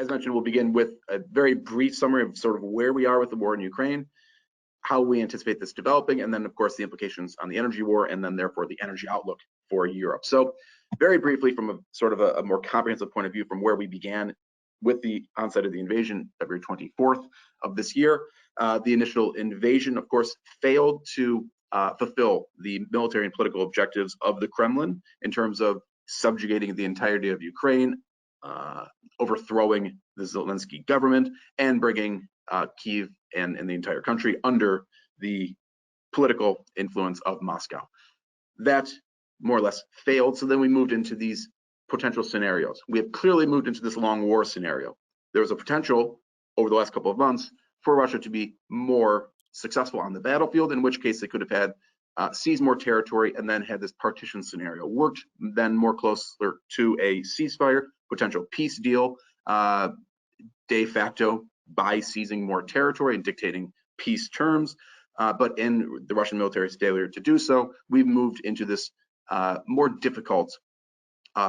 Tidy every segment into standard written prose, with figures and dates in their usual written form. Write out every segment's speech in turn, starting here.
as mentioned, we'll begin with a very brief summary of sort of where we are with the war in Ukraine, how we anticipate this developing, and then of course the implications on the energy war, and then therefore the energy outlook for Europe. So very briefly, from a sort of a more comprehensive point of view, from where we began with the onset of the invasion, February 24th of this year, the initial invasion, of course, failed to fulfill the military and political objectives of the Kremlin in terms of subjugating the entirety of Ukraine, overthrowing the Zelensky government, and bringing Kyiv and the entire country under the political influence of Moscow. That more or less failed, so then we moved into these potential scenarios. We have clearly moved into this long war scenario. There was a potential over the last couple of months for Russia to be more successful on the battlefield, in which case they could have had seized more territory and then had this partition scenario, worked then more closer to a ceasefire, potential peace deal, de facto by seizing more territory and dictating peace terms. But in the Russian military's failure to do so, we've moved into this more difficult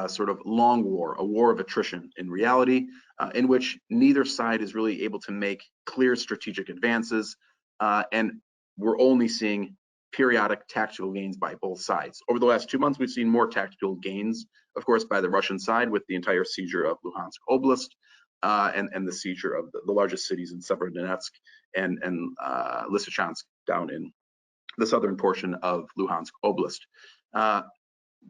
sort of long war, a war of attrition in reality, in which neither side is really able to make clear strategic advances, and we're only seeing periodic tactical gains by both sides. Over the last 2 months, we've seen more tactical gains, of course, by the Russian side with the entire seizure of Luhansk Oblast, and the seizure of the largest cities in Severodonetsk and Lysychansk down in the southern portion of Luhansk Oblast.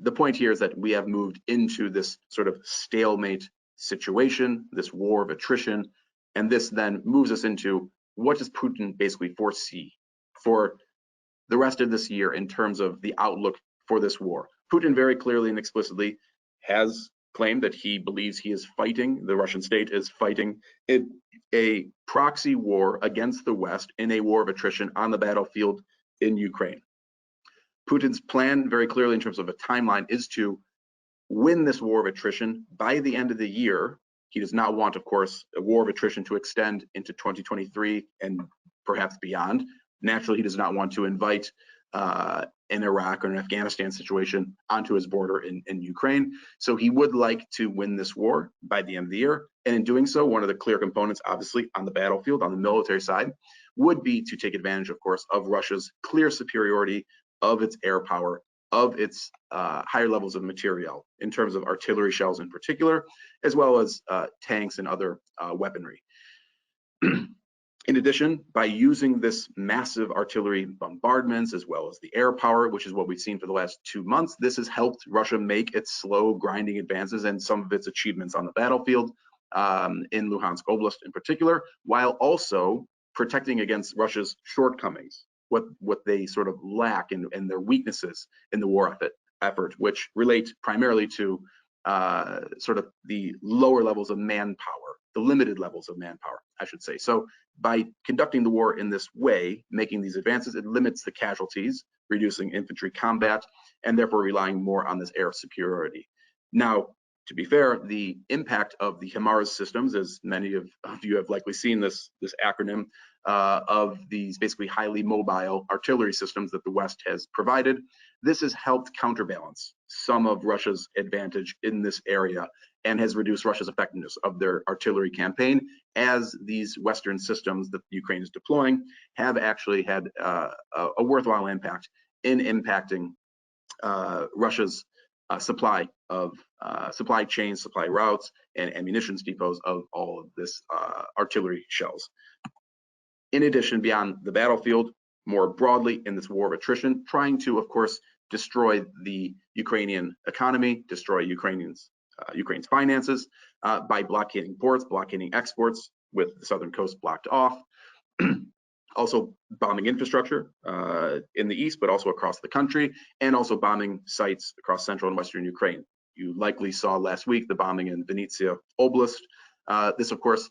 The point here is that we have moved into this sort of stalemate situation, this war of attrition, and this then moves us into what does Putin basically foresee for the rest of this year in terms of the outlook for this war. Putin very clearly and explicitly has claimed that he believes he is fighting, the Russian state is fighting a proxy war against the West in a war of attrition on the battlefield in Ukraine. Putin's plan very clearly in terms of a timeline is to win this war of attrition by the end of the year. He does not want, of course, a war of attrition to extend into 2023 and perhaps beyond. Naturally, he does not want to invite an Iraq or an Afghanistan situation onto his border in Ukraine. So he would like to win this war by the end of the year. And in doing so, one of the clear components, obviously, on the battlefield, on the military side, would be to take advantage, of course, of Russia's clear superiority, of its air power, of its higher levels of materiel in terms of artillery shells in particular, as well as tanks and other weaponry. In addition, by using this massive artillery bombardments as well as the air power, which is what we've seen for the last 2 months, this has helped Russia make its slow grinding advances and some of its achievements on the battlefield in Luhansk Oblast in particular, while also protecting against Russia's shortcomings, what they sort of lack and their weaknesses in the war effort, which relate primarily to sort of the lower levels of manpower, the limited levels of manpower, I should say. So by conducting the war in this way, making these advances, it limits the casualties, reducing infantry combat, and therefore relying more on this air superiority. Now, to be fair, the impact of the HIMARS systems, as many of you have likely seen this acronym, of these basically highly mobile artillery systems that the West has provided, this has helped counterbalance some of Russia's advantage in this area and has reduced Russia's effectiveness of their artillery campaign, as these Western systems that Ukraine is deploying have actually had a worthwhile impact in impacting Russia's supply chains, supply routes, and ammunitions depots of all of this artillery shells. In addition, beyond the battlefield, more broadly in this war of attrition, trying to, of course, destroy the Ukrainian economy, destroy Ukraine's finances by blockading ports, blockading exports with the southern coast blocked off, also bombing infrastructure in the east, but also across the country, and also bombing sites across central and western Ukraine. You likely saw last week the bombing in Vinnytsia Oblast. This, of course,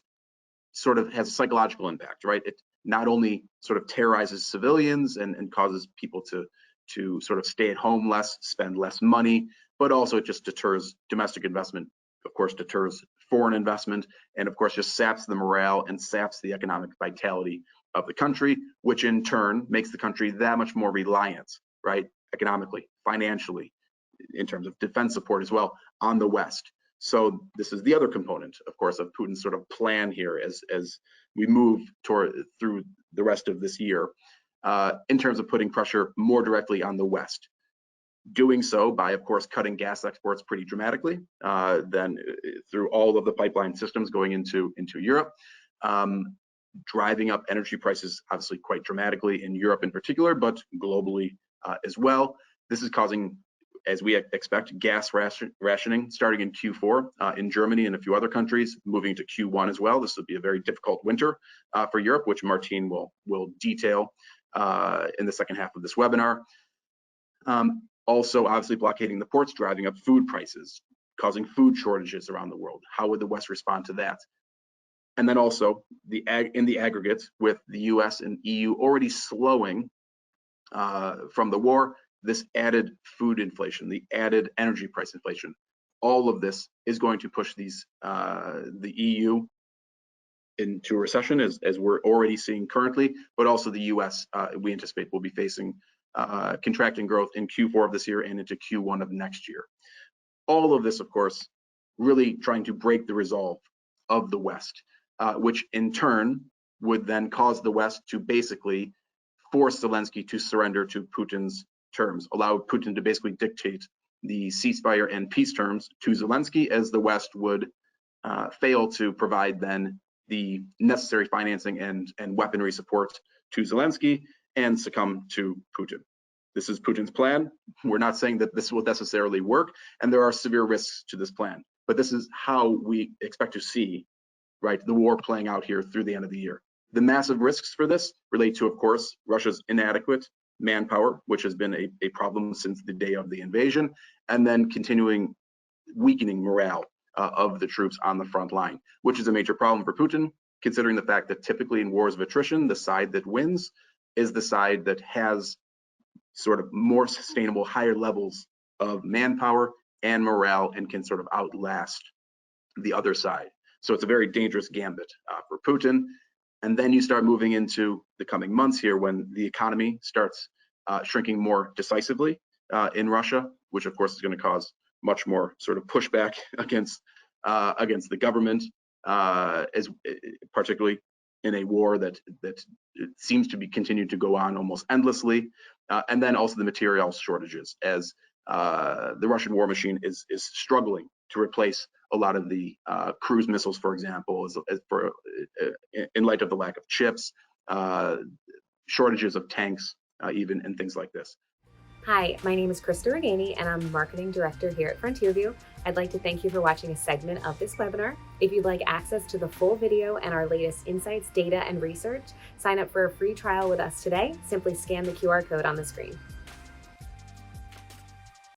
sort of has a psychological impact, right? It not only sort of terrorizes civilians and causes people to sort of stay at home less, spend less money, but also it just deters domestic investment, of course, deters foreign investment, and of course just saps the morale and saps the economic vitality of the country, which in turn makes the country that much more reliant, right, economically, financially, in terms of defense support as well, on the West. So this is the other component, of course, of Putin's sort of plan here as we move through the rest of this year, in terms of putting pressure more directly on the West. Doing so by, of course, cutting gas exports pretty dramatically, then through all of the pipeline systems going into Europe, driving up energy prices, obviously quite dramatically in Europe in particular, but globally as well. This is causing, as we expect, gas rationing starting in Q4 in Germany and a few other countries, moving to Q1 as well. This will be a very difficult winter for Europe, which Martin will detail in the second half of this webinar. Also, obviously, blockading the ports, driving up food prices, causing food shortages around the world. How would the West respond to that? And then also, in the aggregate, with the US and EU already slowing from the war, this added food inflation, the added energy price inflation, all of this is going to push the EU into a recession, as we're already seeing currently, but also the US, we anticipate, will be facing contracting growth in Q4 of this year and into Q1 of next year. All of this, of course, really trying to break the resolve of the West, which in turn would then cause the West to basically force Zelensky to surrender to Putin's terms, allow Putin to basically dictate the ceasefire and peace terms to Zelensky, as the West would fail to provide then the necessary financing and weaponry support to Zelensky and succumb to Putin. This is Putin's plan. We're not saying that this will necessarily work, and there are severe risks to this plan, but this is how we expect to see, right, the war playing out here through the end of the year. The massive risks for this relate to, of course, Russia's inadequate manpower, which has been a problem since the day of the invasion, and then continuing weakening morale of the troops on the front line, which is a major problem for Putin, considering the fact that typically in wars of attrition, the side that wins is the side that has sort of more sustainable, higher levels of manpower and morale and can sort of outlast the other side. So it's a very dangerous gambit for Putin. And then you start moving into the coming months here when the economy starts shrinking more decisively in Russia, which of course is going to cause much more sort of pushback against the government, as particularly in a war that seems to be continued to go on almost endlessly, and then also the material shortages, as the Russian war machine is struggling to replace a lot of the cruise missiles, for example, in light of the lack of chips, shortages of tanks, even, and things like this. Hi, my name is Krista Regani, and I'm Marketing Director here at FrontierView. I'd like to thank you for watching a segment of this webinar. If you'd like access to the full video and our latest insights, data, and research, sign up for a free trial with us today. Simply scan the QR code on the screen.